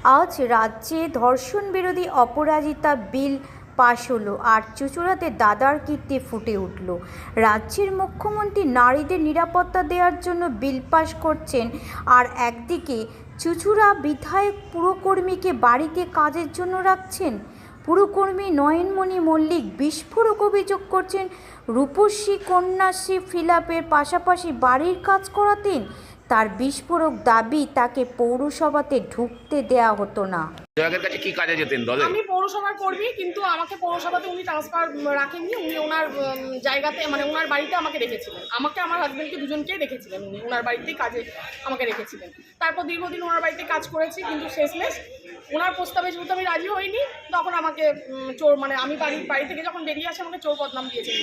আজ রাজ্যে ধর্ষণ বিরোধী অপরাজিতা বিল পাশ হলো আর চুঁচুড়াতে দাদার কীর্তি ফুটে উঠল। রাজ্যের মুখ্যমন্ত্রী নারীদের নিরাপত্তা দেওয়ার জন্য বিল পাশ করছেন, আর একদিকে চুঁচুড়া বিধায়ক পুরকর্মীকে বাড়িতে কাজের জন্য রাখছেন। পুরকর্মী নয়নমণি মল্লিক বিস্ফোরক অভিযোগ করছেন, রূপশ্রী কন্যাশ্রী ফিল-আপের পাশাপাশি বাড়ির কাজ করাতেন। তার বিস্ফোরক দাবি, তাকে পৌরসভাতে ঢুকতে দেয়া হতো না। বিধায়কের কাছে কি কাজে যেতেন দলে? আমি পৌরসভার কর্মী, কিন্তু আমাকে পৌরসভাতে উনি ট্রান্সফার রাখেননি। উনি ওনার জায়গাতে, মানে ওনার বাড়িতে আমাকে রেখেছিলেন। আমাকে, আমার হাজব্যান্ডকে, দুজনকেই রেখেছিলেন উনি। ওনার বাড়িতেই কাজে আমাকে রেখেছিলেন। তারপর দীর্ঘদিন ওনার বাড়িতে কাজ করেছি, কিন্তু শেষমেশ ওনার প্রস্তাবে যেহেতু আমি রাজি হইনি, তখন আমাকে চোর, মানে আমি বাড়ি থেকে যখন বেরিয়ে আসি আমাকে চোর বদনাম দিয়েছেন।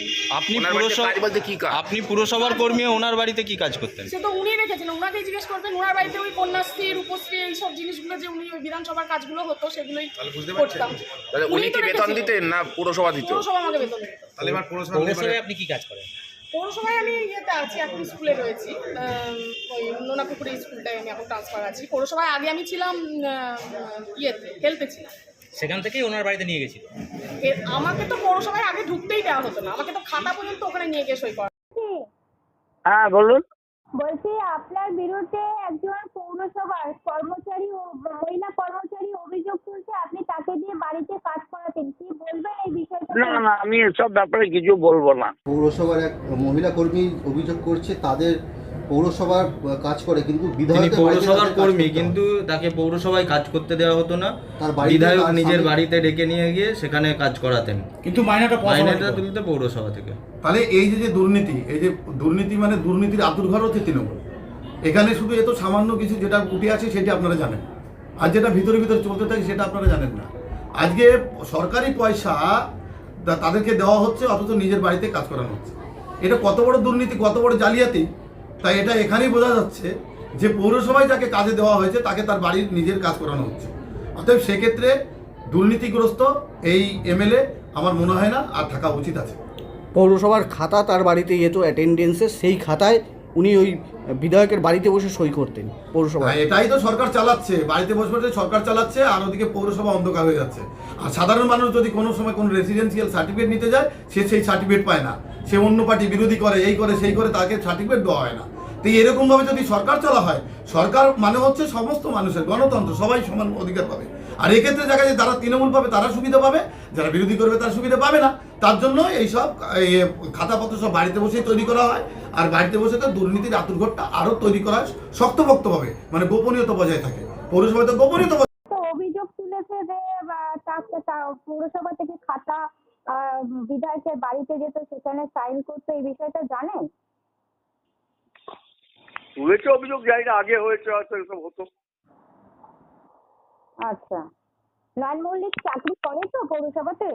আপনি পুরসভার কর্মী, ওনার বাড়িতে কি কাজ করতেন? সে তো উনি রেখেছেন, ওনাকেই জিজ্ঞেস করবেন। ওনার বাড়িতে ওই কন্যাশ্রী, রূপশ্রী, এইসব জিনিসগুলো যে উনি ওই বিধানসভার কাজগুলো হতো সেগুলোই করতাম। উনি কি বেতন দিতেন না পুরসভা দিত? পৌরসভা আমাকে বেতন দিত। তাহলে এবার পৌরসভায় আপনি কি কাজ করেন? পৌরসভায় আমি ইয়েতে আছি, এখন স্কুলে রয়েছি। ওই নোনাপুকুরি স্কুলটায় আমি এখন ট্রান্সফার আছি। পৌরসভায় আগে আমি ছিলাম ইয়েতে, হেলথে ছিলাম। সেখান থেকেই ওনার বাড়িতে নিয়ে গেছিল। আমাকে তো পৌরসভায় আগে ঢুকতেই দেওয়া হতো না, আমাকে তো খাতা পর্যন্ত ওখানে নিয়ে গিয়ে সই করা। হ্যাঁ বলুন। বলছি, আপনার বিরুদ্ধে একজন পৌরসভার কর্মচারী ও মহিলা কর্মচারী অভিযোগ তুলছে, আপনি তাকে দিয়ে বাড়িতে কাজ করাতেন। কি বলবেন এই বিষয়টা? না, আমি এসব ব্যাপারে কিছু বলবো না। পৌরসভার এক মহিলা কর্মী অভিযোগ করছে, তাদের পৌরসভার কাজ করে, কিন্তু তিনি বিধায়কের পৌরসভার কর্মী, কিন্তু তাকে পৌরসভায় কাজ করতে দেওয়া হতো না। বিধায়ক নিজের বাড়িতে ডেকে নিয়ে গিয়ে সেখানে কাজ করাতেন, কিন্তু মাইনেটা তুলতে পৌরসভা থেকে। তাহলে এই যে দুর্নীতি, এই যে দুর্নীতি, মানে দুর্নীতির আতুরঘর হচ্ছে তৃণমূল। এখানে শুধু এত সামান্য কিছু যেটা উঠে আছে সেটা আপনারা জানেন, আর যেটা ভিতরে ভিতরে চলতে থাকে সেটা আপনারা জানেন না। আজকে সরকারি পয়সা তাদেরকে দেওয়া হচ্ছে, অথচ নিজের বাড়িতে কাজ করানো হচ্ছে। এটা কত বড় দুর্নীতি, কত বড় জালিয়াতি! তাই এটা এখানেই বোঝা যাচ্ছে যে পৌরসভায় যাকে কাজে দেওয়া হয়েছে তাকে তার বাড়ির নিজের কাজ করানো হচ্ছে। অতএব সেক্ষেত্রে দুর্নীতিগ্রস্ত এই এমএলএ আমার মনে হয় না আর থাকা উচিত আছে। পৌরসভার খাতা তার বাড়িতে যেত অ্যাটেন্ডেন্সে, সেই খাতায় উনি ওই বিধায়কের বাড়িতে বসে সই করতেন পৌরসভা। এটাই তো সরকার চালাচ্ছে, বাড়িতে বসে বসে সরকার চালাচ্ছে, আর ওদিকে পৌরসভা অন্ধকার হয়ে যাচ্ছে। আর সাধারণ মানুষ যদি কোনো সময় কোনো রেসিডেন্সিয়াল সার্টিফিকেট নিতে যায়, সে সেই সার্টিফিকেট পায় না। সে অন্য পার্টি বিরোধী করে, এই করে সেই করে, তাকে সার্টিফিকেট দেওয়া হয় না। তো এরকমভাবে যদি সরকার চলা হয়, সরকার মানে হচ্ছে সমস্ত মানুষের গণতন্ত্র, সবাই সমান অধিকার পাবে। আর এক্ষেত্রে দেখা যায় যারা তৃণমূল পাবে তারা সুবিধা পাবে, যারা বিরোধী করবে তারা সুবিধা পাবে না। তার জন্য এইসব খাতাপত্র সব বাড়িতে বসেই তৈরি করা হয়, আর বাড়িতে বসে তো দুর্নীতির আতুরঘরটা আরও তৈরি করা হয় শক্তপোক্তভাবে, মানে গোপনীয়তা বজায় থাকে। পৌরসভায় তো গোপনীয়তা অভিযোগ তুলেছে যে পৌরসভা থেকে খাতা বিধায়কের বাড়িতে যেত, সেখানে সাইন করতো। এই বিষয়টা জানেন? তুলেছে অভিযোগ, যাই না, আগে হয়েছে হয়তো এসব হতো। আচ্ছা, নয়ন মল্লিক চাকরি করে তো পৌরসভাতে?